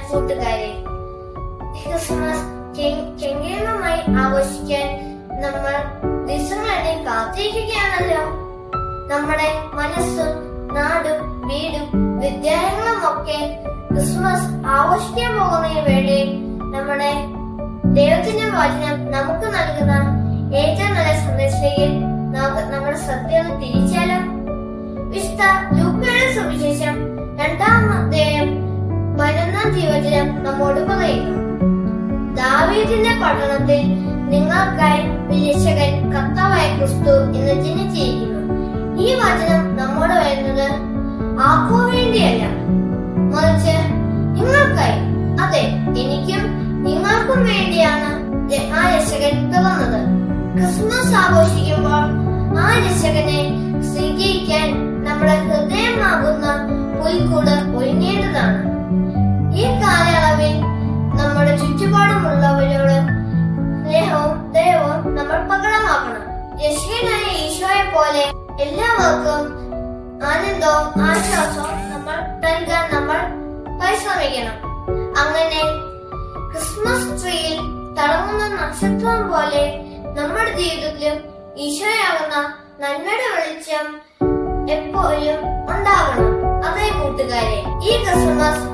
കൂട്ടുകാരെ, ക്രിസ്മസ് കെങ്കേമമായി ആഘോഷിക്കാൻ നമ്മൾ ദിവസങ്ങളെ കാത്തിരിക്കുകയാണല്ലോ. നമ്മുടെ മനസ്സും നാടും വീടും വിദ്യാലയങ്ങളും ഒക്കെ ക്രിസ്മസ് ആഘോഷിക്കാൻ പോകുന്നതിന് വേണ്ടി നമ്മുടെ ദൈവത്തിന്റെ വചനം നമുക്ക് നൽകുന്ന ഏറ്റവും നല്ല സന്ദേശത്തിലേക്ക് നമ്മുടെ ശ്രദ്ധ ഒന്ന് തിരിച്ചാലോ. വിശുദ്ധ ലൂക്കയുടെ സുവിശേഷം 2-ാം അധ്യായം 11-ാം തിരുവചനം നമ്മോട് പറയുന്നു, ദാവീദിന്റെ പട്ടണത്തിൽ നിങ്ങൾക്കായി രക്ഷകൻ കർത്താവായ ക്രിസ്തു എന്ന് ജനിച്ചിരിക്കുന്നു. ഈ വചനം നമ്മോട് പറയുന്നത് ആർക്കു വേണ്ടിയല്ല, മറിച്ച് നിങ്ങൾക്കായി, അതെ എനിക്കും നിങ്ങൾക്കും വേണ്ടിയാണ് ആ രക്ഷകൻ പിറന്നത്. ക്രിസ്മസ് ആഘോഷിക്കുമ്പോൾ ആ രക്ഷകനെ സ്വീകരിക്കാൻ നമ്മുടെ ഹൃദയമാകുന്ന പുൽക്കൂട് ഒരുങ്ങേണ്ടതാണ്. ഈ കാലയളവിൽ നമ്മുടെ ചുറ്റുപാടുമുള്ളവരോട് സ്നേഹവും ദയവും നമ്മൾ പ്രകടമാക്കണം. രക്ഷകനായ ഈശോയെ പോലെ എല്ലാവർക്കും ആനന്ദവും ആശ്വാസവും നൽകാൻ നമ്മൾ പരിശ്രമിക്കണം. അങ്ങനെ ക്രിസ്മസ് ട്രീയിൽ തിളങ്ങുന്ന നക്ഷത്രം പോലെ നമ്മുടെ ജീവിതത്തിലും ഈശോയാകുന്ന നന്മയുടെ വെളിച്ചം എപ്പോഴും ഉണ്ടാകണം. അതേ കൂട്ടുകാരെ, ഈ ക്രിസ്മസ്